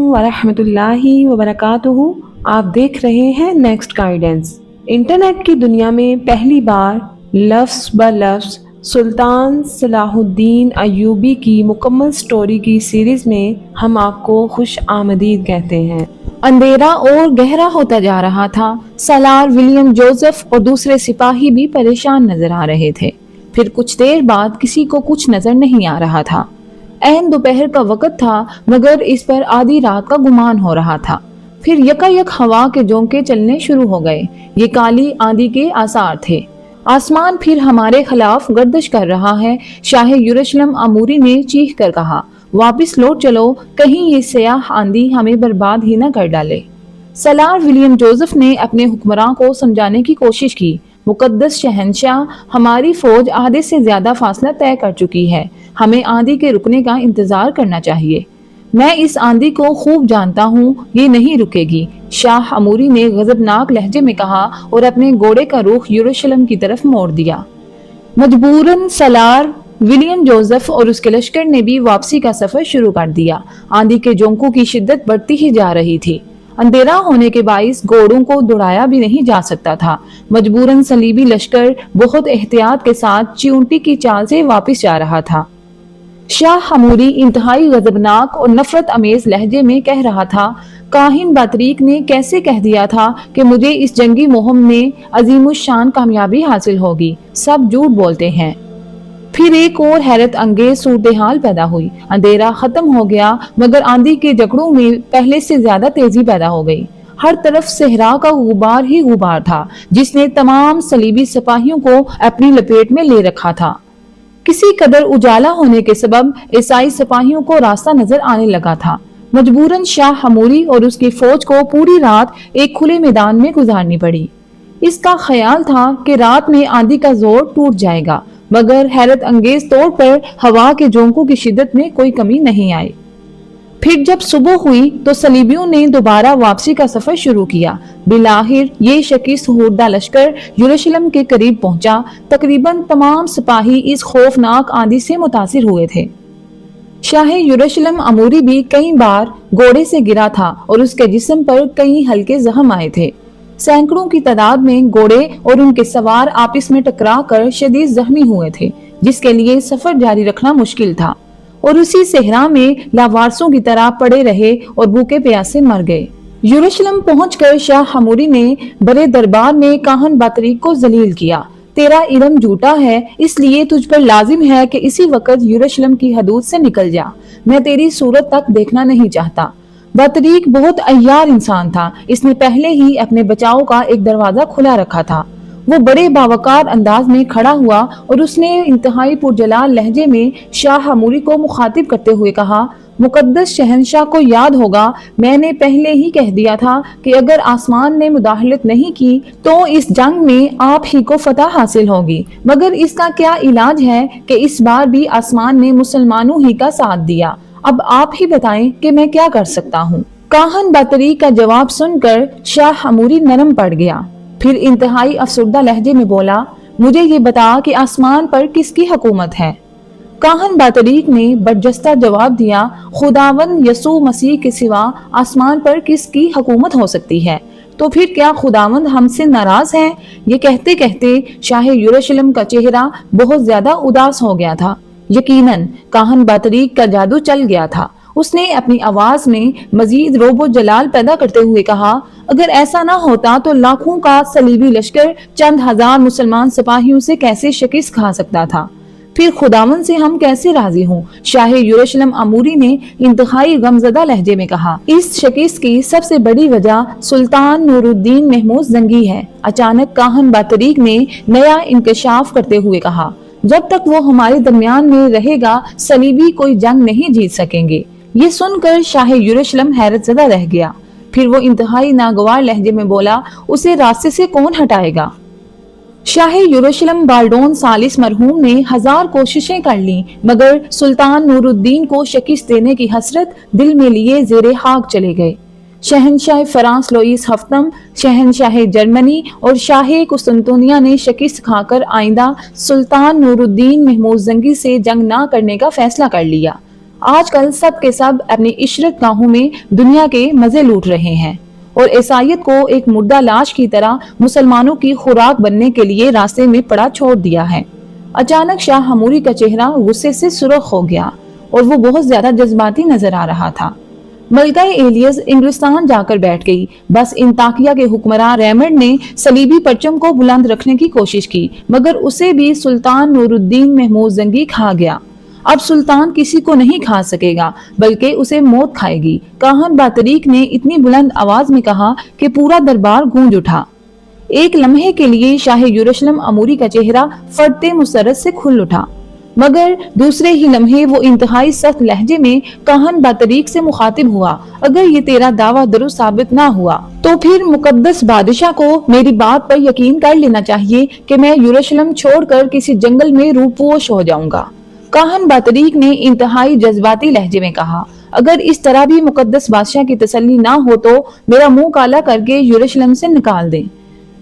ورحمۃ اللہ وبرکاتہ۔ آپ دیکھ رہے ہیں نیکسٹ گائیڈنس۔ انٹرنیٹ کی دنیا میں پہلی بار لفظ بلفظ سلطان صلاح الدین ایوبی کی مکمل سٹوری کی سیریز میں ہم آپ کو خوش آمدید کہتے ہیں۔ اندھیرا اور گہرا ہوتا جا رہا تھا۔ سالار ولیم جوزف اور دوسرے سپاہی بھی پریشان نظر آ رہے تھے۔ پھر کچھ دیر بعد کسی کو کچھ نظر نہیں آ رہا تھا۔ عین دوپہر کا وقت تھا مگر اس پر آدھی رات کا گمان ہو رہا تھا۔ پھر یکایک ہوا کے جھونکے چلنے شروع ہو گئے۔ یہ کالی آندھی کے آثار تھے۔ آسمان پھر ہمارے خلاف گردش کر رہا ہے، شاہ یروشلم اموری نے چیخ کر کہا۔ واپس لوٹ چلو، کہیں یہ سیاہ آندھی ہمیں برباد ہی نہ کر ڈالے۔ سالار ولیم جوزف نے اپنے حکمراں کو سمجھانے کی کوشش کی۔ مقدس شہنشاہ، ہماری فوج آدھے سے زیادہ فاصلہ طے کر چکی ہے، ہمیں آندھی کے رکنے کا انتظار کرنا چاہیے۔ میں اس آندھی کو خوب جانتا ہوں، یہ نہیں رکے گی، شاہ اموری نے غضبناک لہجے میں کہا اور اپنے گھوڑے کا رخ یروشلم کی طرف موڑ دیا۔ مجبوراً سالار ولیم جوزف اور اس کے لشکر نے بھی واپسی کا سفر شروع کر دیا۔ آندھی کے جھونکوں کی شدت بڑھتی ہی جا رہی تھی۔ اندھیرا ہونے کے باعث گھوڑوں کو دوڑایا بھی نہیں جا سکتا تھا۔ مجبوراً صلیبی لشکر بہت احتیاط کے ساتھ چیونٹی کی چال سے واپس جا رہا تھا۔ شاہ اموری انتہائی غضبناک اور نفرت امیز لہجے میں کہہ رہا تھا، کاہن بطریق نے کیسے کہہ دیا تھا کہ مجھے اس جنگی مہم میں عظیم الشان کامیابی حاصل ہوگی، سب جھوٹ بولتے ہیں۔ پھر ایک اور حیرت انگیز صورتحال پیدا ہوئی۔ اندھیرا ختم ہو گیا مگر آندھی کے جھگڑوں میں پہلے سے زیادہ تیزی پیدا ہو گئی۔ ہر طرف صحرا کا غبار ہی غبار تھا جس نے تمام صلیبی سپاہیوں کو اپنی لپیٹ میں لے رکھا تھا۔ کسی قدر اجالا ہونے کے سبب عیسائی سپاہیوں کو راستہ نظر آنے لگا تھا۔ مجبوراً شاہ اموری اور اس کی فوج کو پوری رات ایک کھلے میدان میں گزارنی پڑی۔ اس کا خیال تھا کہ رات میں آندھی کا زور ٹوٹ جائے گا، مگر حیرت انگیز طور پر ہوا کے جھونکوں کی شدت میں کوئی کمی نہیں آئی۔ پھر جب صبح ہوئی تو صلیبیوں نے دوبارہ واپسی کا سفر شروع کیا۔ بالآخر یہ شکست خوردہ لشکر یروشلم کے قریب پہنچا۔ تقریباً تمام سپاہی اس خوفناک آندھی سے متاثر ہوئے تھے۔ شاہ یروشلم اموری بھی کئی بار گھوڑے سے گرا تھا اور اس کے جسم پر کئی ہلکے زخم آئے تھے۔ سینکڑوں کی تعداد میں گھوڑے اور ان کے سوار آپس میں ٹکرا کر شدید زخمی ہوئے تھے، جس کے لیے سفر جاری رکھنا مشکل تھا، اور اسی صحرا میں لاوارسوں کی طرح پڑے رہے اور بھوکے پیاسے مر گئے۔ یروشلم پہنچ کر شاہ اموری نے بڑے دربار میں کاہن بطریق کو ذلیل کیا۔ تیرا علم جھوٹا ہے، اس لیے تجھ پر لازم ہے کہ اسی وقت یروشلم کی حدود سے نکل جا، میں تیری صورت تک دیکھنا نہیں چاہتا۔ بطریق بہت عیار انسان تھا، اس نے پہلے ہی اپنے بچاؤ کا ایک دروازہ کھلا رکھا تھا۔ وہ بڑے باوقار انداز میں کھڑا ہوا اور اس نے انتہائی پرجلال لہجے میں شاہ اموری کو مخاطب کرتے ہوئے کہا، مقدس شہنشاہ کو یاد ہوگا میں نے پہلے ہی کہہ دیا تھا کہ اگر آسمان نے مداخلت نہیں کی تو اس جنگ میں آپ ہی کو فتح حاصل ہوگی، مگر اس کا کیا علاج ہے کہ اس بار بھی آسمان نے مسلمانوں ہی کا ساتھ دیا۔ اب آپ ہی بتائیں کہ میں کیا کر سکتا ہوں۔ کاہن بطریق کا جواب سن کر شاہ اموری نرم پڑ گیا۔ پھر انتہائی افسردہ لہجے میں بولا، مجھے یہ بتا کہ آسمان پر کس کی حکومت ہے؟ کاہن بطریق نے برجستہ جواب دیا، خداوند یسوع مسیح کے سوا آسمان پر کس کی حکومت ہو سکتی ہے؟ تو پھر کیا خداوند ہم سے ناراض ہے؟ یہ کہتے کہتے شاہ یروشلم کا چہرہ بہت زیادہ اداس ہو گیا تھا۔ یقیناً کاہن بطریق کا جادو چل گیا تھا۔ اس نے اپنی آواز میں مزید روب و جلال پیدا کرتے ہوئے کہا، اگر ایسا نہ ہوتا تو لاکھوں کا صلیبی لشکر چند ہزار مسلمان سپاہیوں سے کیسے شکست کھا سکتا تھا؟ پھر خداوند سے ہم کیسے راضی ہوں؟ شاہ یروشلم اموری نے انتہائی غمزدہ لہجے میں کہا، اس شکست کی سب سے بڑی وجہ سلطان نور الدین محمود زنگی ہے۔ اچانک کاہن بطریق نے نیا انکشاف کرتے ہوئے کہا، جب تک وہ ہمارے درمیان میں رہے گا صلیبی کوئی جنگ نہیں جیت سکیں گے۔ یہ سن کر شاہ یروشلم حیرت زدہ رہ گیا۔ پھر وہ انتہائی ناگوار لہجے میں بولا، اسے راستے سے کون ہٹائے گا؟ شاہ یروشلم بالڈون ثالث مرحوم نے 1000 کوششیں کر لیں مگر سلطان نور الدین کو شکست دینے کی حسرت دل میں لیے زیر خاک چلے گئے۔ شہنشاہ فرانس لوئیس ہفتم، شہنشاہ جرمنی اور شاہ قسطنطنیہ نے شکست کھا کر آئندہ سلطان نور الدین محمود زنگی سے جنگ نہ کرنے کا فیصلہ کر لیا۔ آج کل سب کے سب اپنی عشرت گاہوں میں دنیا کے مزے لوٹ رہے ہیں اور عیسائیت کو ایک مردہ لاش کی طرح مسلمانوں کی خوراک بننے کے لیے راستے میں پڑا چھوڑ دیا ہے۔ اچانک شاہ ہموری کا چہرہ غصے سے سرخ ہو گیا اور وہ بہت زیادہ جذباتی نظر آ رہا تھا۔ ملکہ ایلیز انگلستان جا کر بیٹھ گئی۔ بس انطاکیہ کے حکمراں ریمنڈ نے صلیبی پرچم کو بلند رکھنے کی کوشش کی، مگر اسے بھی سلطان نور الدین محمود زنگی کھا گیا۔ اب سلطان کسی کو نہیں کھا سکے گا بلکہ اسے موت کھائے گی۔ کاہن باتریک نے اتنی بلند آواز میں کہا کہ پورا دربار گونج اٹھا۔ ایک لمحے کے لیے شاہ یروشلم اموری کا چہرہ فرد مسرت سے کھل اٹھا، مگر دوسرے ہی لمحے وہ انتہائی سخت لہجے میں کاہن باتریک سے مخاطب ہوا، اگر یہ تیرا دعویٰ درست ثابت نہ ہوا تو پھر مقدس بادشاہ کو میری بات پر یقین کر لینا چاہیے کہ میں یروشلم چھوڑ کر کسی جنگل میں روپوش ہو جاؤں گا۔ کاہن باتریک نے انتہائی جذباتی لہجے میں کہا، اگر اس طرح بھی مقدس بادشاہ کی تسلی نہ ہو تو میرا منہ کالا کر کے یروشلم سے نکال دیں۔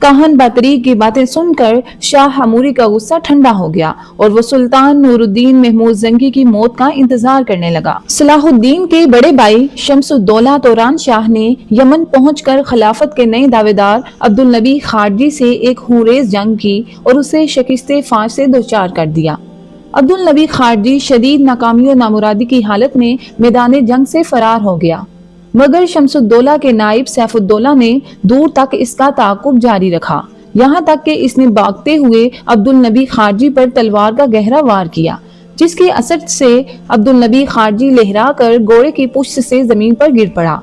کاہن باتریک کی باتیں سن کر شاہ ہموری کا غصہ ٹھنڈا ہو گیا اور وہ سلطان نور الدین محمود زنگی کی موت کا انتظار کرنے لگا۔ صلاح الدین کے بڑے بھائی شمس الدولہ توران شاہ نے یمن پہنچ کر خلافت کے نئے دعوے دار عبدالنبی خارجی سے ایک خونریز جنگ کی اور اسے شکست فاش سے دوچار کر دیا۔ عبدالنبی خارجی شدید ناکامی و نامرادی کی حالت میں میدان جنگ سے فرار ہو گیا، مگر شمس الدولہ کے نائب سیف الدولہ نے دور تک اس کا تعاقب جاری رکھا، یہاں تک کہ اس نے بھاگتے ہوئے عبدالنبی خارجی پر تلوار کا گہرا وار کیا، جس کے اثر سے عبدالنبی خارجی لہرا کر گھوڑے کی پشت سے زمین پر گر پڑا۔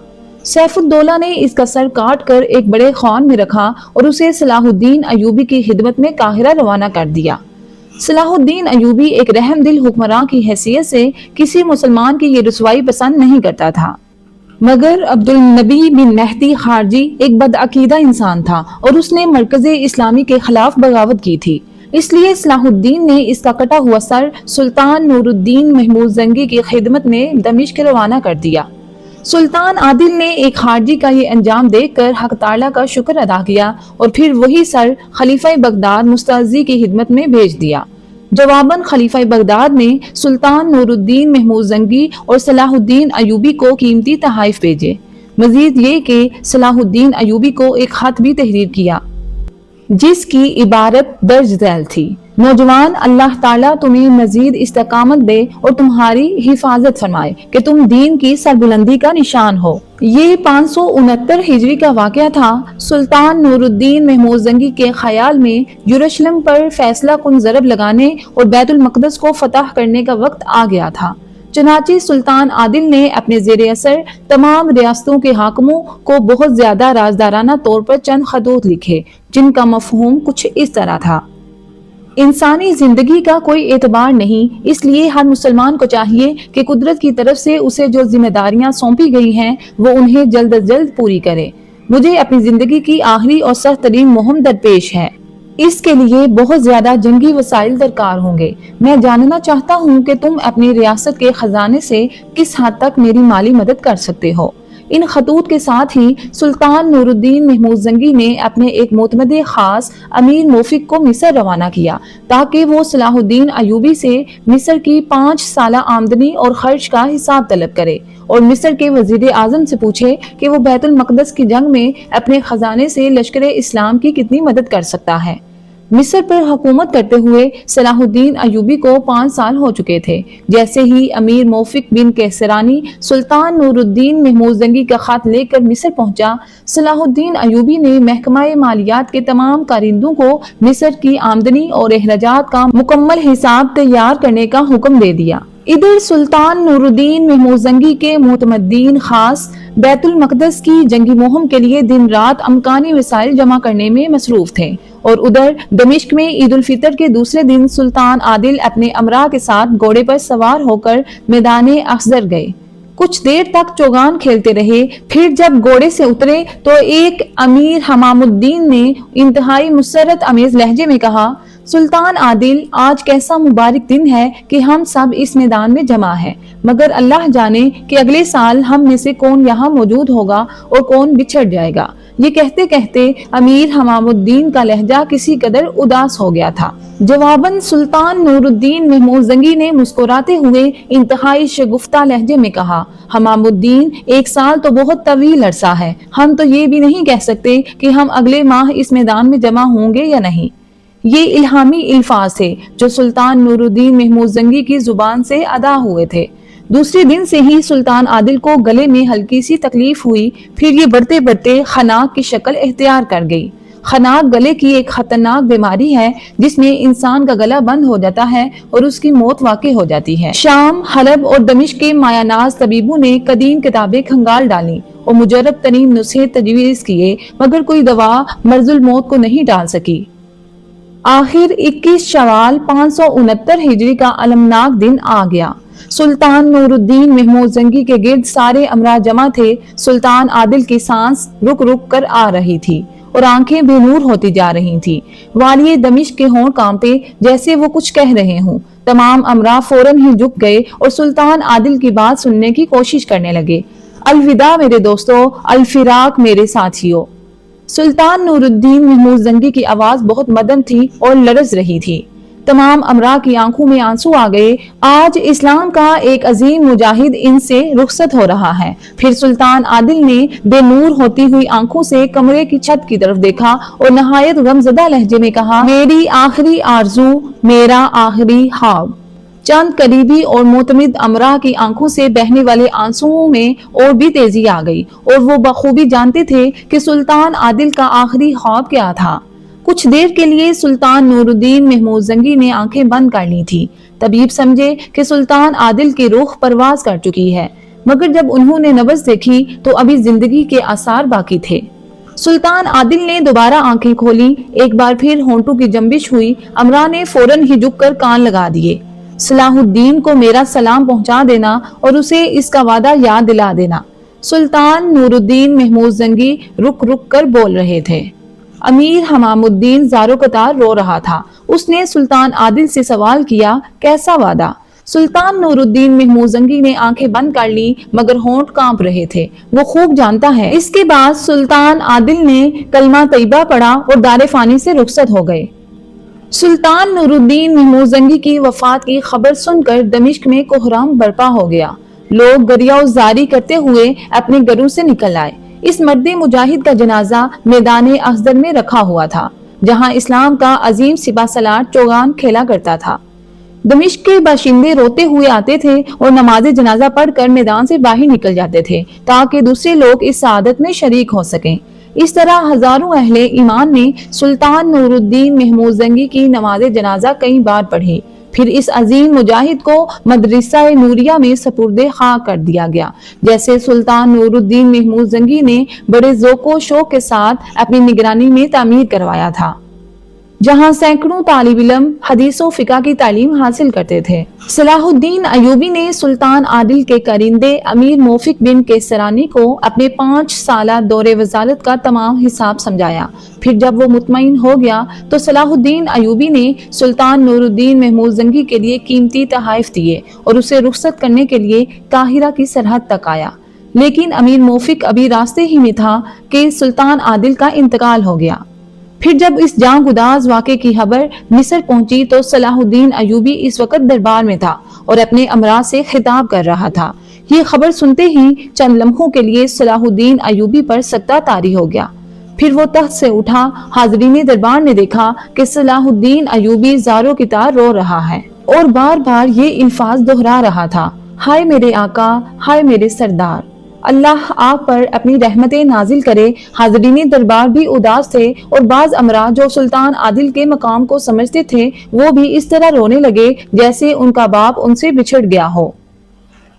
سیف الدولہ نے اس کا سر کاٹ کر ایک بڑے خان میں رکھا اور اسے صلاح الدین ایوبی کی خدمت میں قاہرہ روانہ کر دیا۔ صلاح الدین ایوبی ایک رحم دل حکمراں کی حیثیت سے کسی مسلمان کی یہ رسوائی پسند نہیں کرتا تھا، مگر عبدالنبی بن مہدی خارجی ایک بدعقیدہ انسان تھا اور اس نے مرکز اسلامی کے خلاف بغاوت کی تھی، اس لیے صلاح الدین نے اس کا کٹا ہوا سر سلطان نور الدین محمود زنگی کی خدمت میں دمشق روانہ کر دیا۔ سلطان عادل نے ایک خارجی کا یہ انجام دیکھ کر حق تعالیٰ کا شکر ادا کیا اور پھر وہی سر خلیفہ بغداد مستعصی کی خدمت میں بھیج دیا۔ جواباً خلیفہ بغداد نے سلطان نور الدین محمود زنگی اور صلاح الدین ایوبی کو قیمتی تحائف بھیجے، مزید یہ کہ صلاح الدین ایوبی کو ایک خط بھی تحریر کیا جس کی عبارت درج ذیل تھی: نوجوان، اللہ تعالیٰ تمہیں مزید استقامت دے اور تمہاری حفاظت فرمائے کہ تم دین کی سربلندی کا نشان ہو۔ یہ 569 ہجری کا واقعہ تھا۔ سلطان نور الدین محمود زنگی کے خیال میں یروشلم پر فیصلہ کن ضرب لگانے اور بیت المقدس کو فتح کرنے کا وقت آ گیا تھا، چنانچہ سلطان عادل نے اپنے زیر اثر تمام ریاستوں کے حاکموں کو بہت زیادہ رازدارانہ طور پر چند خطوط لکھے، جن کا مفہوم کچھ اس طرح تھا: انسانی زندگی کا کوئی اعتبار نہیں، اس لیے ہر مسلمان کو چاہیے کہ قدرت کی طرف سے اسے جو ذمہ داریاں سونپی گئی ہیں وہ انہیں جلد از جلد پوری کرے۔ مجھے اپنی زندگی کی آخری اور سخت ترین مہم درپیش ہے، اس کے لیے بہت زیادہ جنگی وسائل درکار ہوں گے۔ میں جاننا چاہتا ہوں کہ تم اپنی ریاست کے خزانے سے کس حد تک میری مالی مدد کر سکتے ہو۔ ان خطوط کے ساتھ ہی سلطان نور الدین محمود زنگی نے اپنے ایک معتمد خاص امیر موفق کو مصر روانہ کیا تاکہ وہ صلاح الدین ایوبی سے مصر کی 5 سالہ آمدنی اور خرچ کا حساب طلب کرے اور مصر کے وزیر اعظم سے پوچھے کہ وہ بیت المقدس کی جنگ میں اپنے خزانے سے لشکر اسلام کی کتنی مدد کر سکتا ہے۔ مصر پر حکومت کرتے ہوئے صلاح الدین ایوبی کو 5 سال ہو چکے تھے۔ جیسے ہی امیر موفق بن کیسرانی سلطان نور الدین محمود زنگی کا خط لے کر مصر پہنچا، صلاح الدین ایوبی نے محکمہ مالیات کے تمام کارندوں کو مصر کی آمدنی اور اخراجات کا مکمل حساب تیار کرنے کا حکم دے دیا۔ ادھر سلطان نور الدین محمود زنگی کے معتمدین خاص بیت المقدس کی جنگی مہم کے لیے دن رات امکانی وسائل جمع کرنے میں مصروف تھے، اور ادھر دمشق میں عید الفطر کے دوسرے دن سلطان عادل اپنے امراء کے ساتھ گھوڑے پر سوار ہو کر میدان اخضر گئے۔ کچھ دیر تک چوگان کھیلتے رہے، پھر جب گھوڑے سے اترے تو ایک امیر حمام الدین نے انتہائی مسرت امیز لہجے میں کہا: سلطان عادل، آج کیسا مبارک دن ہے کہ ہم سب اس میدان میں جمع ہیں، مگر اللہ جانے کہ اگلے سال ہم میں سے کون یہاں موجود ہوگا اور کون بچھڑ جائے گا۔ یہ کہتے کہتے امیر حمام الدین کا لہجہ کسی قدر اداس ہو گیا تھا۔ جواباً سلطان نور الدین محمود زنگی نے مسکراتے ہوئے انتہائی شگفتہ لہجے میں کہا، حمام الدین، 1 سال تو بہت طویل عرصہ ہے، ہم تو یہ بھی نہیں کہہ سکتے کہ ہم اگلے ماہ اس میدان میں جمع ہوں گے یا نہیں۔ یہ الہامی الفاظ تھے جو سلطان نور الدین محمود زنگی کی زبان سے ادا ہوئے تھے۔ دوسرے دن سے ہی سلطان عادل کو گلے میں ہلکی سی تکلیف ہوئی، پھر یہ بڑھتے بڑھتے خناق کی شکل اختیار کر گئی۔ خناق گلے کی ایک خطرناک بیماری ہے جس میں انسان کا گلا بند ہو جاتا ہے اور اس کی موت واقع ہو جاتی ہے۔ شام، حلب اور دمشق کے مایہ ناز طبیبوں نے قدیم کتابیں کھنگال ڈالی اور مجرب ترین نسخے تجویز کیے، مگر کوئی دوا مرض الموت کو نہیں ڈال سکی۔ آخر 21 شوال 569 ہجری کا المناک دن آ گیا۔ سلطان نور الدین محمود زنگی کے گرد سارے امراء جمع تھے۔ سلطان عادل کی سانس رک رک کر آ رہی تھی اور آنکھیں بے نور ہوتی جا رہی تھیں۔ والی دمشق کے ہونٹ کانپے جیسے وہ کچھ کہہ رہے ہوں۔ تمام امراء فوراً ہی جھک گئے اور سلطان عادل کی بات سننے کی کوشش کرنے لگے۔ الوداع میرے دوستو، الفراق میرے ساتھیو۔ سلطان نور الدین محمود زنگی کی آواز بہت مدم تھی اور لرز رہی تھی۔ تمام امراء کی آنکھوں میں آنسو آ گئے۔ آج اسلام کا ایک عظیم مجاہد ان سے رخصت ہو رہا ہے۔ پھر سلطان عادل نے بے نور ہوتی ہوئی آنکھوں سے کمرے کی چھت کی طرف دیکھا اور نہایت غمزدہ لہجے میں کہا، میری آخری آرزو، میرا آخری خواب۔ چند قریبی اور معتمد امراء کی آنکھوں سے بہنے والے آنسوؤں میں اور بھی تیزی آ گئی اور وہ بخوبی جانتے تھے کہ سلطان عادل کا آخری خواب کیا تھا۔ کچھ دیر کے لیے سلطان نور الدین محمود زنگی نے آنکھیں بند کر لی تھی۔ طبیب سمجھے کہ سلطان عادل کی روح پرواز کر چکی ہے، مگر جب انہوں نے نبض دیکھی تو ابھی زندگی کے آثار باقی تھے۔ سلطان عادل نے دوبارہ آنکھیں کھولی، ایک بار پھر ہونٹوں کی جنبش ہوئی۔ امراء نے فوراً ہی جھک کر کان لگا دیے۔ صلاح الدین کو میرا سلام پہنچا دینا اور اسے اس کا وعدہ یاد دلا دینا۔ سلطان نور الدین محمود زنگی رک رک کر بول رہے تھے۔ امیر حمام الدین زارو قطار رو رہا تھا۔ اس نے سلطان عادل سے سوال کیا، کیسا وعدہ؟ سلطان نور الدین محمود زنگی نے آنکھیں بند کر لی مگر ہونٹ کانپ رہے تھے۔ وہ خوب جانتا ہے۔ اس کے بعد سلطان عادل نے کلمہ طیبہ پڑھا اور دار فانی سے رخصت ہو گئے۔ سلطان نور الدین محمود زنگی کی وفات کی خبر سن کر دمشق میں کوہرام برپا ہو گیا۔ لوگ گریہ و زاری کرتے ہوئے اپنے گھروں سے نکل آئے۔ اس مرد مجاہد کا جنازہ میدان اخضر میں رکھا ہوا تھا جہاں اسلام کا عظیم سپہ سالار چوگان کھیلا کرتا تھا۔ دمشق کے باشندے روتے ہوئے آتے تھے اور نماز جنازہ پڑھ کر میدان سے باہر نکل جاتے تھے تاکہ دوسرے لوگ اس سعادت میں شریک ہو سکیں۔ اس طرح ہزاروں اہل ایمان نے سلطان نور الدین محمود زنگی کی نماز جنازہ کئی بار پڑھی۔ پھر اس عظیم مجاہد کو مدرسہ نوریہ میں سپرد خاک کر دیا گیا، جیسے سلطان نور الدین محمود زنگی نے بڑے ذوق و شوق کے ساتھ اپنی نگرانی میں تعمیر کروایا تھا، جہاں سینکڑوں طالب علم حدیث و فقہ کی تعلیم حاصل کرتے تھے۔ صلاح الدین ایوبی نے سلطان عادل کے کرندے امیر موفق بن کیسرانی کو اپنے 5 سالہ دور وزارت کا تمام حساب سمجھایا۔ پھر جب وہ مطمئن ہو گیا تو صلاح الدین ایوبی نے سلطان نور الدین محمود زنگی کے لیے قیمتی تحائف دیے اور اسے رخصت کرنے کے لیے قاہرہ کی سرحد تک آیا۔ لیکن امیر موفق ابھی راستے ہی میں تھا کہ سلطان عادل کا انتقال ہو گیا۔ پھر جب اس جاں گداز واقعے کی خبر مصر پہنچی تو صلاح الدین ایوبی اس وقت دربار میں تھا اور اپنے امراء سے خطاب کر رہا تھا۔ یہ خبر سنتے ہی چند لمحوں کے لیے صلاح الدین ایوبی پر سکتہ طاری ہو گیا۔ پھر وہ تخت سے اٹھا۔ حاضرین دربار نے دیکھا کہ صلاح الدین ایوبی زارو قطار رو رہا ہے اور بار بار یہ الفاظ دہرا رہا تھا، ہائے میرے آقا، ہائے میرے سردار، اللہ آپ پر اپنی رحمتیں نازل کرے۔ حاضرین دربار بھی اداس تھے اور بعض امراء جو سلطان عادل کے مقام کو سمجھتے تھے وہ بھی اس طرح رونے لگے جیسے ان کا باپ ان سے بچھڑ گیا ہو۔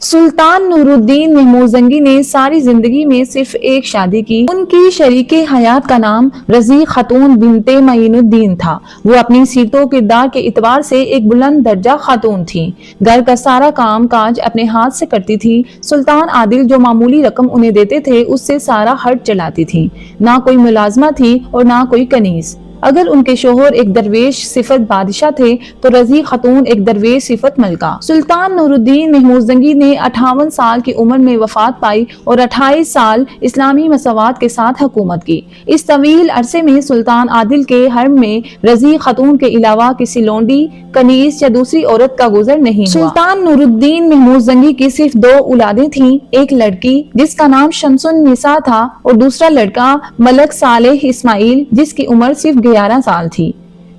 سلطان نور الدین محمود زنگی نے ساری زندگی میں صرف ایک شادی کی۔ ان کی شریک حیات کا نام رضی خاتون بنت معین الدین تھا۔ وہ اپنی سیرت و کردار کے اعتبار سے ایک بلند درجہ خاتون تھی۔ گھر کا سارا کام کاج اپنے ہاتھ سے کرتی تھی۔ سلطان عادل جو معمولی رقم انہیں دیتے تھے اس سے سارا خرچ چلاتی تھی۔ نہ کوئی ملازمہ تھی اور نہ کوئی کنیز۔ اگر ان کے شوہر ایک درویش صفت بادشاہ تھے تو رضی خاتون ایک درویش صفت ملکہ۔ سلطان نور الدین محمود نے 58 سال کی عمر میں وفات پائی اور 28 سال اسلامی مساوات کے ساتھ حکومت کی۔ اس طویل عرصے میں سلطان عادل کے حرم میں رضی خاتون کے علاوہ کسی لونڈی، کنیز یا دوسری عورت کا گزر نہیں ہوا۔ سلطان نور الدین محمود کی صرف 2 اولادیں تھیں، ایک لڑکی جس کا نام شمس النساء تھا اور دوسرا لڑکا ملک صالح اسماعیل جس کی عمر صرف 11 سال تھی۔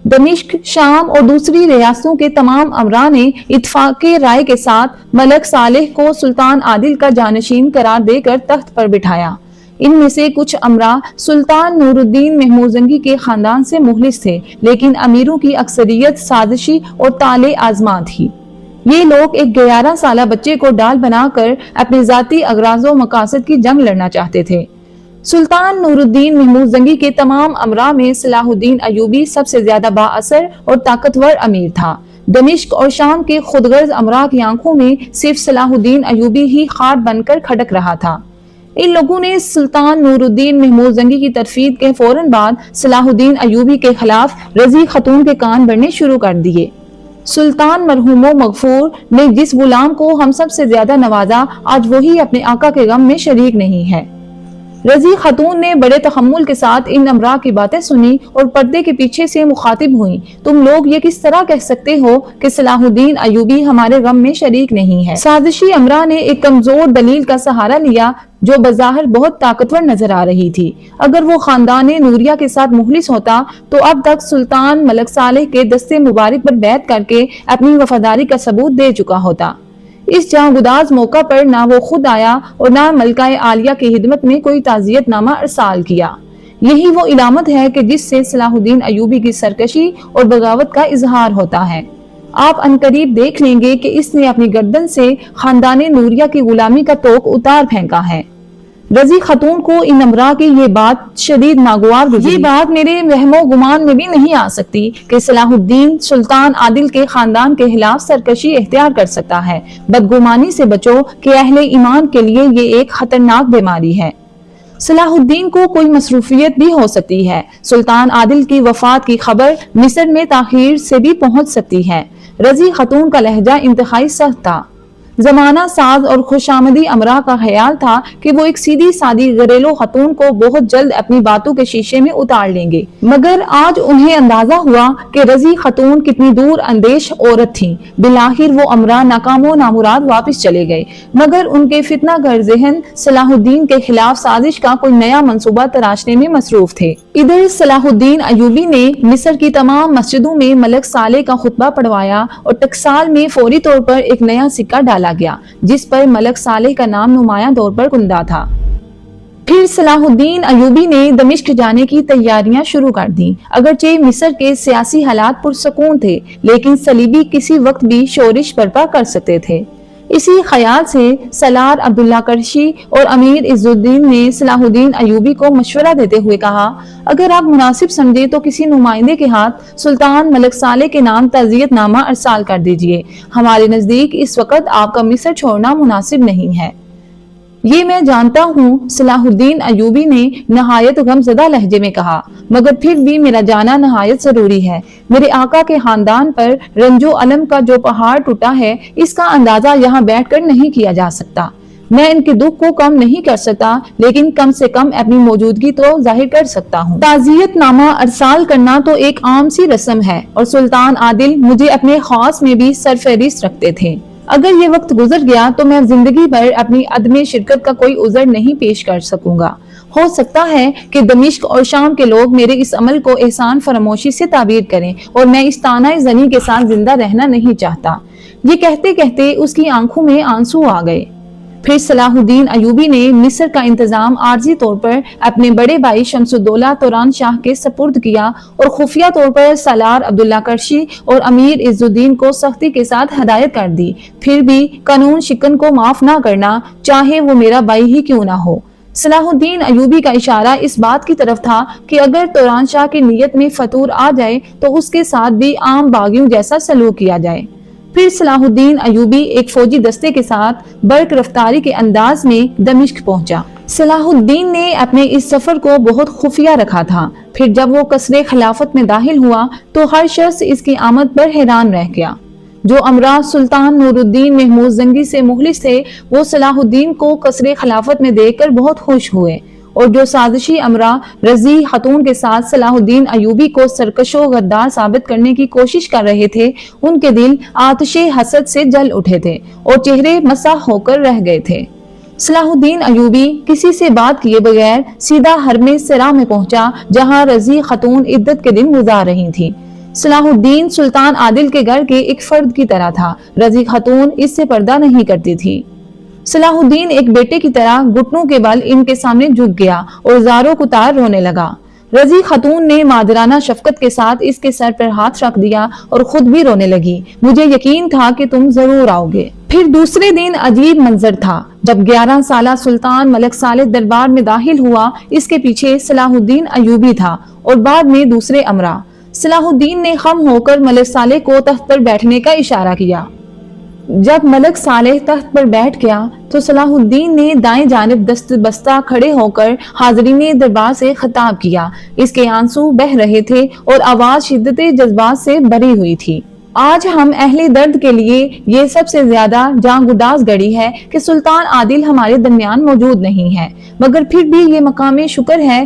دمشق، شام اور دوسری ریاستوں کے تمام امراء نے اتفاق رائے کے ساتھ ملک صالح کو سلطان عادل کا جانشین قرار دے کر تخت پر بٹھایا۔ ان میں سے کچھ امراء سلطان نور الدین محمود کے خاندان سے مخلص تھے، لیکن امیروں کی اکثریت سازشی اور طالع آزما تھی۔ یہ لوگ ایک 11 سالہ بچے کو ڈال بنا کر اپنے ذاتی اغراض و مقاصد کی جنگ لڑنا چاہتے تھے۔ سلطان نور الدین محمود کے تمام امراء میں صلاح الدین ایوبی سب سے زیادہ با اثر اور طاقتور امیر تھا۔ دمشق اور شام کے خودغرض امراء کی آنکھوں میں صرف صلاح الدین ایوبی ہی خار بن کر کھڑک رہا تھا۔ ان لوگوں نے سلطان نور الدین محمود کی ترفید کے فوراً بعد صلاح الدین ایوبی کے خلاف رضی خاتون کے کان بھرنے شروع کر دیے۔ سلطان مرحوم و مغفور نے جس غلام کو ہم سب سے زیادہ نوازا، آج وہی اپنے آقا کے غم میں شریک نہیں ہے۔ رضی خاتون نے بڑے تحمل کے ساتھ ان امراء کی باتیں سنی اور پردے کے پیچھے سے مخاطب ہوئیں، تم لوگ یہ کس طرح کہہ سکتے ہو کہ صلاح الدین ایوبی ہمارے غم میں شریک نہیں ہے؟ سازشی امراء نے ایک کمزور دلیل کا سہارا لیا جو بظاہر بہت طاقتور نظر آ رہی تھی۔ اگر وہ خاندان نوریہ کے ساتھ مخلص ہوتا تو اب تک سلطان ملک صالح کے دستے مبارک پر بیعت کر کے اپنی وفاداری کا ثبوت دے چکا ہوتا۔ اس جاں گداز موقع پر نہ وہ خود آیا اور نہ ملکہ عالیہ کی خدمت میں کوئی تعزیت نامہ ارسال کیا۔ یہی وہ علامت ہے کہ جس سے صلاح الدین ایوبی کی سرکشی اور بغاوت کا اظہار ہوتا ہے۔ آپ عنقریب دیکھ لیں گے کہ اس نے اپنی گردن سے خاندان نوریہ کی غلامی کا توق اتار پھینکا ہے۔ رضی خاتون کو ان امراء کی یہ بات شدید ناگوار گزری۔ یہ بات میرے وہم و گمان میں بھی نہیں آ سکتی کہ صلاح الدین سلطان عادل کے خاندان کے خلاف سرکشی اختیار کر سکتا ہے۔ بدگمانی سے بچو کہ اہل ایمان کے لیے یہ ایک خطرناک بیماری ہے۔ صلاح الدین کو کوئی مصروفیت بھی ہو سکتی ہے۔ سلطان عادل کی وفات کی خبر مصر میں تاخیر سے بھی پہنچ سکتی ہے۔ رضی خاتون کا لہجہ انتہائی سخت تھا۔ زمانہ ساز اور خوشامدی امراء کا خیال تھا کہ وہ ایک سیدھی سادی گھریلو خاتون کو بہت جلد اپنی باتوں کے شیشے میں اتار لیں گے، مگر آج انہیں اندازہ ہوا کہ رضی خاتون کتنی دور اندیش عورت تھیں۔ بالآخر وہ امراء ناکام و نامراد واپس چلے گئے، مگر ان کے فتنہ گر ذہن صلاح الدین کے خلاف سازش کا کوئی نیا منصوبہ تراشنے میں مصروف تھے۔ ادھر صلاح الدین ایوبی نے مصر کی تمام مسجدوں میں ملک صالح کا خطبہ پڑھوایا اور ٹکسال میں فوری طور پر ایک نیا سکہ ڈالا گیا جس پر ملک صالح کا نام نمایاں طور پر کندہ تھا۔ پھر صلاح الدین ایوبی نے دمشق جانے کی تیاریاں شروع کر دیں۔ اگرچہ مصر کے سیاسی حالات پرسکون تھے، لیکن صلیبی کسی وقت بھی شورش برپا کر سکتے تھے۔ اسی خیال سے سالار عبداللہ کرشی اور امیر عز الدین نے صلاح الدین ایوبی کو مشورہ دیتے ہوئے کہا، اگر آپ مناسب سمجھے تو کسی نمائندے کے ہاتھ سلطان ملک صالح کے نام تعزیت نامہ ارسال کر دیجئے۔ ہمارے نزدیک اس وقت آپ کا مصر چھوڑنا مناسب نہیں ہے۔ یہ میں جانتا ہوں، صلاح الدین ایوبی نے نہایت غم زدہ لہجے میں کہا، مگر پھر بھی میرا جانا نہایت ضروری ہے۔ میرے آقا کے خاندان پر رنج و علم کا جو پہاڑ ٹوٹا ہے، اس کا اندازہ یہاں بیٹھ کر نہیں کیا جا سکتا۔ میں ان کے دکھ کو کم نہیں کر سکتا، لیکن کم سے کم اپنی موجودگی تو ظاہر کر سکتا ہوں۔ تعزیت نامہ ارسال کرنا تو ایک عام سی رسم ہے، اور سلطان عادل مجھے اپنے خاص میں بھی سرفہرست رکھتے تھے۔ اگر یہ وقت گزر گیا تو میں زندگی بھر اپنی عدم شرکت کا کوئی عذر نہیں پیش کر سکوں گا۔ ہو سکتا ہے کہ دمشق اور شام کے لوگ میرے اس عمل کو احسان فراموشی سے تعبیر کریں، اور میں اس طعنہ زنی کے ساتھ زندہ رہنا نہیں چاہتا۔ یہ کہتے کہتے اس کی آنکھوں میں آنسو آ گئے۔ پھر صلاح الدین ایوبی نے مصر کا انتظام عارضی طور پر اپنے بڑے بھائی شمس الدولہ توران شاہ کے سپرد کیا، اور خفیہ طور پر سالار عبداللہ کرشی اور امیر عز الدین کو سختی کے ساتھ ہدایت کر دی، پھر بھی قانون شکن کو معاف نہ کرنا، چاہے وہ میرا بھائی ہی کیوں نہ ہو۔ صلاح الدین ایوبی کا اشارہ اس بات کی طرف تھا کہ اگر توران شاہ کی نیت میں فتور آ جائے تو اس کے ساتھ بھی عام باغیوں جیسا سلوک کیا جائے۔ پھر صلاح الدین ایوبی ایک فوجی دستے کے ساتھ برق رفتاری کے انداز میں دمشق پہنچا۔ صلاح الدین نے اپنے اس سفر کو بہت خفیہ رکھا تھا۔ پھر جب وہ قصر خلافت میں داخل ہوا تو ہر شخص اس کی آمد پر حیران رہ گیا۔ جو امراء سلطان نور الدین محمود زنگی سے مخلص تھے وہ صلاح الدین کو قصر خلافت میں دیکھ کر بہت خوش ہوئے، اور جو سازشی امراء رضی خاتون کے ساتھ صلاح الدین ایوبی کو سرکش و غدار ثابت کرنے کی کوشش کر رہے تھے، ان کے دل آتش حسد سے جل اٹھے تھے اور چہرے مسح ہو کر رہ گئے تھے۔ صلاح الدین ایوبی کسی سے بات کیے بغیر سیدھا حرم سرا میں پہنچا، جہاں رضی خاتون عدت کے دن گزار رہی تھی۔ صلاح الدین سلطان عادل کے گھر کے ایک فرد کی طرح تھا، رضی خاتون اس سے پردہ نہیں کرتی تھی۔ صلاح الدین ایک بیٹے کی طرح گھٹنوں کے بل ان کے سامنے جھک گیا اور زاروں کتار رونے لگا۔ رضی خاتون نے مادرانہ شفقت کے ساتھ اس کے سر پر ہاتھ رکھ دیا اور خود بھی رونے لگی۔ مجھے یقین تھا کہ تم ضرور آؤ گے۔ پھر دوسرے دن عجیب منظر تھا جب 11 سالہ سلطان ملک صالح دربار میں داخل ہوا۔ اس کے پیچھے صلاح الدین ایوبی تھا اور بعد میں دوسرے امراء۔ صلاح الدین نے خم ہو کر ملک صالح کو تخت پر بیٹھنے کا اشارہ کیا۔ جب ملک صالح تخت پر بیٹھ گیا تو صلاح الدین نے دائیں جانب دست بستہ کھڑے ہو کر حاضرین دربار سے خطاب کیا۔ اس کے آنسو بہ رہے تھے اور آواز شدت جذبات سے بھری ہوئی تھی۔ آج ہم اہل درد کے لیے یہ سب سے زیادہ جان گداز گھڑی ہے کہ سلطان عادل ہمارے درمیان موجود نہیں ہے، مگر پھر بھی یہ مقام شکر ہے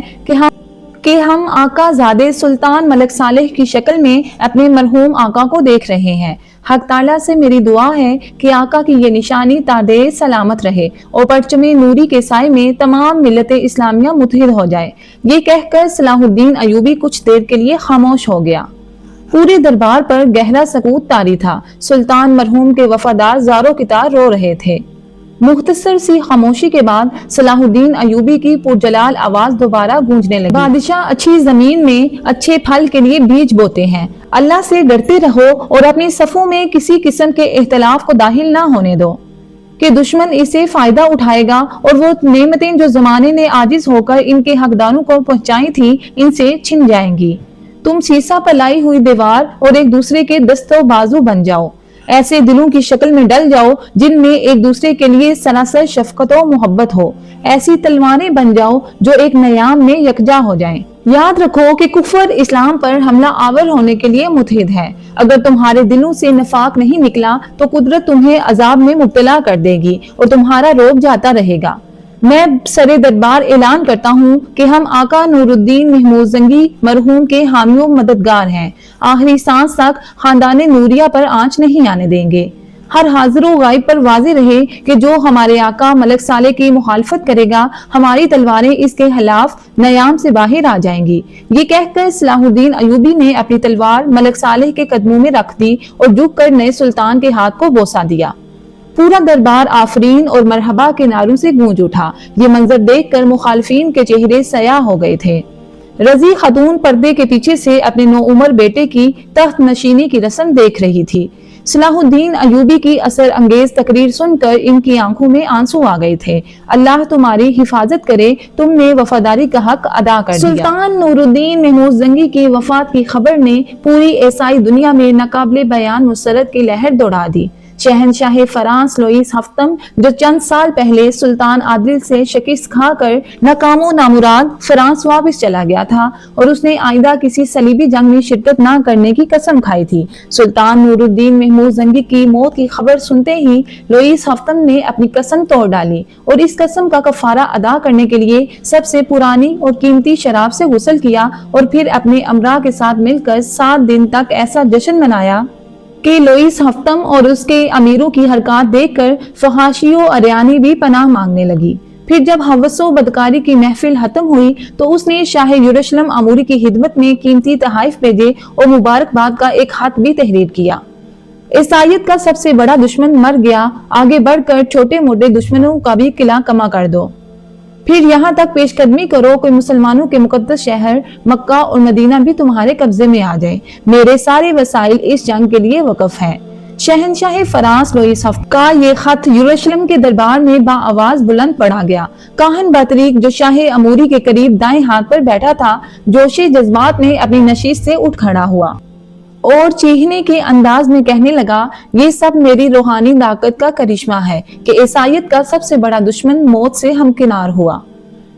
کہ ہم آقا زادے سلطان ملک صالح کی شکل میں اپنے مرحوم آقا کو دیکھ رہے ہیں۔ حق تعالیٰ سے میری دعا ہے کہ آقا کی یہ نشانی تادے سلامت رہے اور پرچم نوری کے سائے میں تمام ملت اسلامیہ متحد ہو جائے۔ یہ کہہ کر صلاح الدین ایوبی کچھ دیر کے لیے خاموش ہو گیا۔ پورے دربار پر گہرا سکوت طاری تھا۔ سلطان مرحوم کے وفادار زاروں کتار رو رہے تھے۔ مختصر سی خاموشی کے بعد صلاح الدین ایوبی کی پرجلال آواز دوبارہ گونجنے لگی۔ بادشاہ اچھی زمین میں اچھے پھل کے لیے بیج بوتے ہیں۔ اللہ سے ڈرتے رہو اور اپنی صفوں میں کسی قسم کے اختلاف کو داخل نہ ہونے دو کہ دشمن اسے فائدہ اٹھائے گا اور وہ نعمتیں جو زمانے نے عاجز ہو کر ان کے حقداروں کو پہنچائی تھی ان سے چھن جائیں گی۔ تم سیسا پر لائی ہوئی دیوار اور ایک دوسرے کے دست و بازو بن جاؤ۔ ایسے دلوں کی شکل میں ڈل جاؤ جن میں ایک دوسرے کے لیے سراسر شفقت و محبت ہو۔ ایسی تلواریں بن جاؤ جو ایک نیام میں یکجا ہو جائیں۔ یاد رکھو کہ کفر اسلام پر حملہ آور ہونے کے لیے متحد ہے۔ اگر تمہارے دلوں سے نفاق نہیں نکلا تو قدرت تمہیں عذاب میں مبتلا کر دے گی اور تمہارا روب جاتا رہے گا۔ میں سر دربار اعلان کرتا ہوں کہ ہم آقا نور الدین محمود زنگی مرحوم کے حامی و مددگار ہیں۔ آخری سانس تک خاندان نوریہ پر آنچ نہیں آنے دیں گے۔ ہر حاضر و غائب پر واضح رہے کہ جو ہمارے آقا ملک صالح کی مخالفت کرے گا ہماری تلواریں اس کے خلاف نیام سے باہر آ جائیں گی۔ یہ کہہ کر صلاح الدین ایوبی نے اپنی تلوار ملک صالح کے قدموں میں رکھ دی اور جھک کر نئے سلطان کے ہاتھ کو بوسہ دیا۔ پورا دربار آفرین اور مرحبا کے نعروں سے گونج اٹھا۔ یہ منظر دیکھ کر مخالفین کے چہرے سیاہ ہو گئے تھے۔ رضی خاتون پردے کے پیچھے سے اپنے نوعمر بیٹے کی تخت نشینی کی رسم دیکھ رہی تھی۔ صلاح الدین ایوبی کی اثر انگیز تقریر سن کر ان کی آنکھوں میں آنسو آ گئے تھے۔ اللہ تمہاری حفاظت کرے، تم نے وفاداری کا حق ادا کر دیا۔ سلطان نور الدین محمود زنگی کی وفات کی خبر نے پوری عیسائی دنیا میں ناقابل بیان مسرت کی لہر دوڑا دی۔ شہنشاہ فرانس لوئیس ہفتم جو چند سال پہلے سلطان عادل سے شکست کھا کر ناکام و نامراد فرانس واپس چلا گیا تھا اور اس نے آئندہ کسی صلیبی جنگ میں شرکت نہ کرنے کی قسم کھائی تھی، سلطان نور الدین محمود زنگی کی موت کی خبر سنتے ہی لوئیس ہفتم نے اپنی قسم توڑ ڈالی اور اس قسم کا کفارہ ادا کرنے کے لیے سب سے پرانی اور قیمتی شراب سے غسل کیا اور پھر اپنے امراء کے ساتھ مل کر 7 دن تک ایسا جشن منایا کہ لوئیس ہفتم اور اس کے امیروں کی حرکات دیکھ کر فحاشی و اریانی بھی پناہ مانگنے لگی۔ پھر جب ہوس و بدکاری کی محفل ختم ہوئی تو اس نے شاہ یروشلم اموری کی خدمت میں قیمتی تحائف بھیجے اور مبارکباد کا ایک خط بھی تحریر کیا۔ عیسائیت کا سب سے بڑا دشمن مر گیا، آگے بڑھ کر چھوٹے موٹے دشمنوں کا بھی قلعہ کما کر دو۔ پھر یہاں تک پیش قدمی کرو کہ مسلمانوں کے مقدس شہر مکہ اور مدینہ بھی تمہارے قبضے میں آ جائے۔ میرے سارے وسائل اس جنگ کے لیے وقف ہیں۔ شہنشاہ فرانس لوئیس ہفتم کا یہ خط یروشلم کے دربار میں باآواز بلند پڑا گیا۔ کاہن بطریق جو شاہ اموری کے قریب دائیں ہاتھ پر بیٹھا تھا جوش جذبات میں اپنی نشست سے اٹھ کھڑا ہوا اور چیخنے کے انداز میں کہنے لگا، یہ سب میری روحانی طاقت کا کرشمہ ہے کہ عیسائیت کا سب سے بڑا دشمن موت سے ہمکنار ہوا۔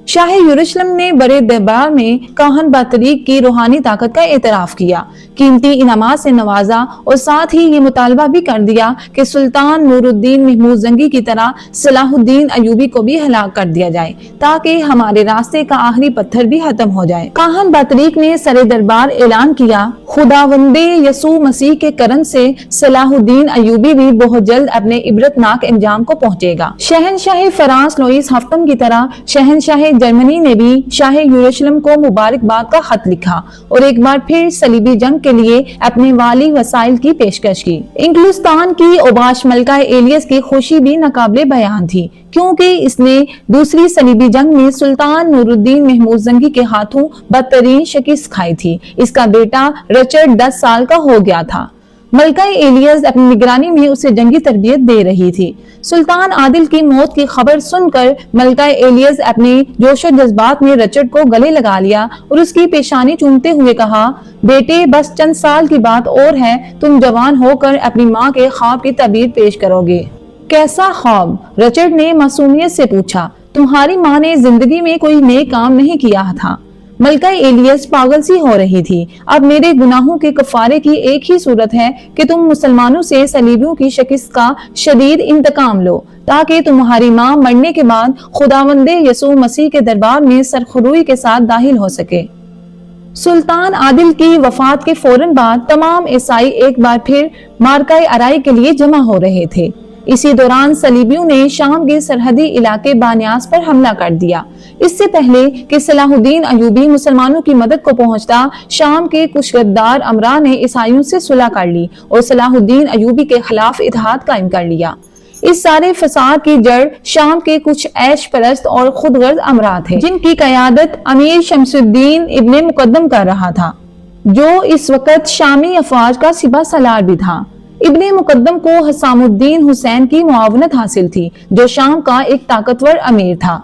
شاہ یروشلم نے بڑے دربار میں کاہن بطریق کی روحانی طاقت کا اعتراف کیا، قیمتی انعامات سے نوازا اور ساتھ ہی یہ مطالبہ بھی کر دیا کہ سلطان نور الدین محمود زنگی کی طرح صلاح الدین ایوبی کو بھی ہلاک کر دیا جائے تاکہ ہمارے راستے کا آخری پتھر بھی ختم ہو جائے۔ کاہن بطریق نے سر دربار اعلان کیا، خداوند یسوع مسیح کے کرم سے صلاح الدین ایوبی بھی بہت جلد اپنے عبرتناک انجام کو پہنچے گا۔ شہنشاہ فرانس لوئس ہفتم کی طرح شہنشاہ جرمنی نے بھی شاہ یروشلم کو مبارکباد کا خط لکھا اور ایک بار پھر صلیبی جنگ کے لیے اپنے والی وسائل کی پیشکش کی۔ انگلستان کی اوباش ملکہ ایلیس کی خوشی بھی ناقابل بیان تھی، کیونکہ اس نے دوسری صلیبی جنگ میں سلطان نور الدین محمود زنگی کے ہاتھوں بدترین شکست کھائی تھی۔ اس کا بیٹا رچرڈ 10 سال کا ہو گیا تھا۔ ملکہ ایلیس اپنی نگرانی میں اسے جنگی تربیت دے رہی تھی۔ سلطان عادل کی موت کی خبر سن کر ملکہ ایلیس اپنے جوش و جذبات میں رچرڈ کو گلے لگا لیا اور اس کی پیشانی چومتے ہوئے کہا، بیٹے بس چند سال کی بات اور ہے، تم جوان ہو کر اپنی ماں کے خواب کی تعبیر پیش کرو گے۔ کیسا خواب؟ رچرڈ نے معصومیت سے پوچھا۔ تمہاری ماں نے زندگی میں کوئی نیک کام نہیں کیا تھا۔ ملکہ ایلیس پاگل سی ہو رہی تھی۔ اب میرے گناہوں کے کفارے کی ایک ہی صورت ہے کہ تم مسلمانوں سے صلیبیوں کی شکست کا شدید انتقام لو، تاکہ تمہاری ماں مرنے کے بعد خداوند یسوع مسیح کے دربار میں سرخروئی کے ساتھ داخل ہو سکے۔ سلطان عادل کی وفات کے فوراً بعد تمام عیسائی ایک بار پھر مارکہ ارائی کے لیے جمع ہو رہے تھے۔ اسی دوران صلیبیوں نے شام کے سرحدی علاقے بانیاس پر حملہ کر دیا۔ اس سے پہلے کہ صلاح الدین ایوبی مسلمانوں کی مدد کو پہنچتا، شام کے کچھ غدار امراء نے عیسائیوں سے صلح کر لی اور صلاح الدین ایوبی کے خلاف اتحاد قائم کر لیا۔ اس سارے فساد کی جڑ شام کے کچھ عیش پرست اور خود غرض امراء تھے، جن کی قیادت امیر شمس الدین ابن مقدم کر رہا تھا، جو اس وقت شامی افواج کا سپہ سالار بھی تھا۔ ابن مقدم کو حسام الدین حسین کی معاونت حاصل تھی، جو شام کا ایک طاقتور امیر تھا۔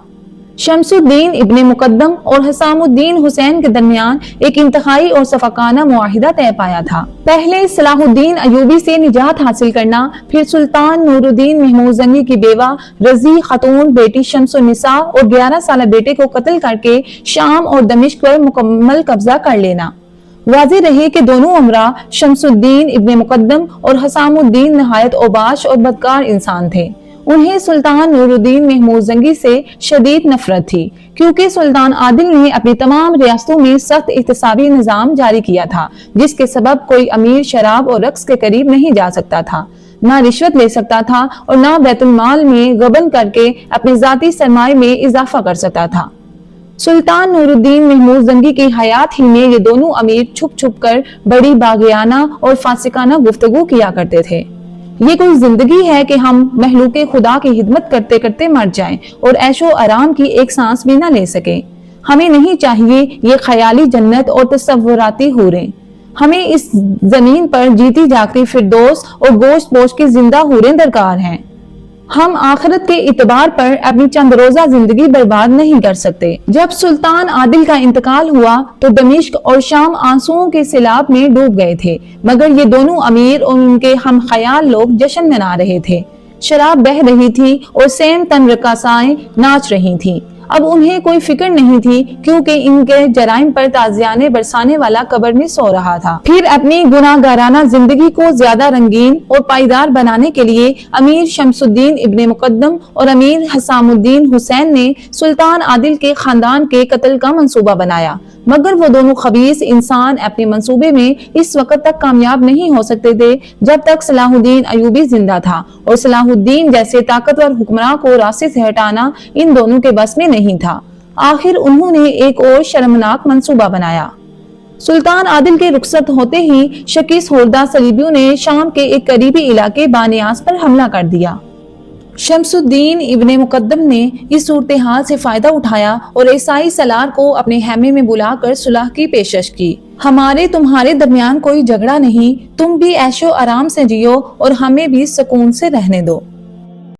شمس الدین ابن مقدم اور حسام الدین حسین کے درمیان ایک انتہائی اور شفقانہ معاہدہ طے پایا تھا۔ پہلے صلاح الدین ایوبی سے نجات حاصل کرنا، پھر سلطان نور الدین محمود زنگی کی بیوہ رضی خاتون بیٹی شمس النساء اور 11 سالہ بیٹے کو قتل کر کے شام اور دمشق پر مکمل قبضہ کر لینا۔ واضح رہے کہ دونوں امراء شمس الدین ابن مقدم اور حسام الدین نہایت اوباش اور بدکار انسان تھے۔ انہیں سلطان نور الدین محمود زنگی سے شدید نفرت تھی، کیونکہ سلطان عادل نے اپنی تمام ریاستوں میں سخت احتسابی نظام جاری کیا تھا، جس کے سبب کوئی امیر شراب اور رقص کے قریب نہیں جا سکتا تھا، نہ رشوت لے سکتا تھا اور نہ بیت المال میں غبن کر کے اپنے ذاتی سرمایہ میں اضافہ کر سکتا تھا۔ سلطان نور الدین محمود زنگی کی حیات ہی میں یہ دونوں امیر چھپ چھپ کر بڑی باغیانہ اور فاسقانہ گفتگو کیا کرتے تھے۔ یہ کوئی زندگی ہے کہ ہم مخلوق خدا کی خدمت کرتے کرتے مر جائیں اور عیش و آرام کی ایک سانس بھی نہ لے سکیں؟ ہمیں نہیں چاہیے یہ خیالی جنت اور تصوراتی حوریں۔ ہمیں اس زمین پر جیتی جاگتی فردوس اور گوشت پوش کی زندہ حوریں درکار ہیں۔ ہم آخرت کے اعتبار پر اپنی چند روزہ زندگی برباد نہیں کر سکتے۔ جب سلطان عادل کا انتقال ہوا تو دمشق اور شام آنسوؤں کے سیلاب میں ڈوب گئے تھے، مگر یہ دونوں امیر اور ان کے ہم خیال لوگ جشن منا رہے تھے۔ شراب بہہ رہی تھی اور سیم تن رقاصائیں ناچ رہی تھیں۔ اب انہیں کوئی فکر نہیں تھی، کیونکہ ان کے جرائم پر تازیانے برسانے والا قبر میں سو رہا تھا۔ پھر اپنی گناہگارانہ زندگی کو زیادہ رنگین اور پائیدار بنانے کے لیے امیر شمس الدین ابن مقدم اور امیر حسام الدین حسین نے سلطان عادل کے خاندان کے قتل کا منصوبہ بنایا، مگر وہ دونوں خبیث انسان اپنے منصوبے میں اس وقت تک کامیاب نہیں ہو سکتے تھے جب تک صلاح الدین ایوبی زندہ تھا، اور صلاح الدین جیسے طاقتور حکمراں کو راستے سے ہٹانا ان دونوں کے بس میں نہیں تھا۔ آخر انہوں نے ایک اور شرمناک منصوبہ بنایا۔ سلطان عادل کے رخصت ہوتے ہی شکست خوردہ صلیبیوں نے شام کے ایک قریبی علاقے بانیاس پر حملہ کر دیا۔ شمس الدین ابن مقدم نے اس صورتحال سے فائدہ اٹھایا اور عیسائی سالار کو اپنے خیمے میں بلا کر صلح کی پیشکش کی۔ ہمارے تمہارے درمیان کوئی جھگڑا نہیں، تم بھی عیش و آرام سے جیو اور ہمیں بھی سکون سے رہنے دو۔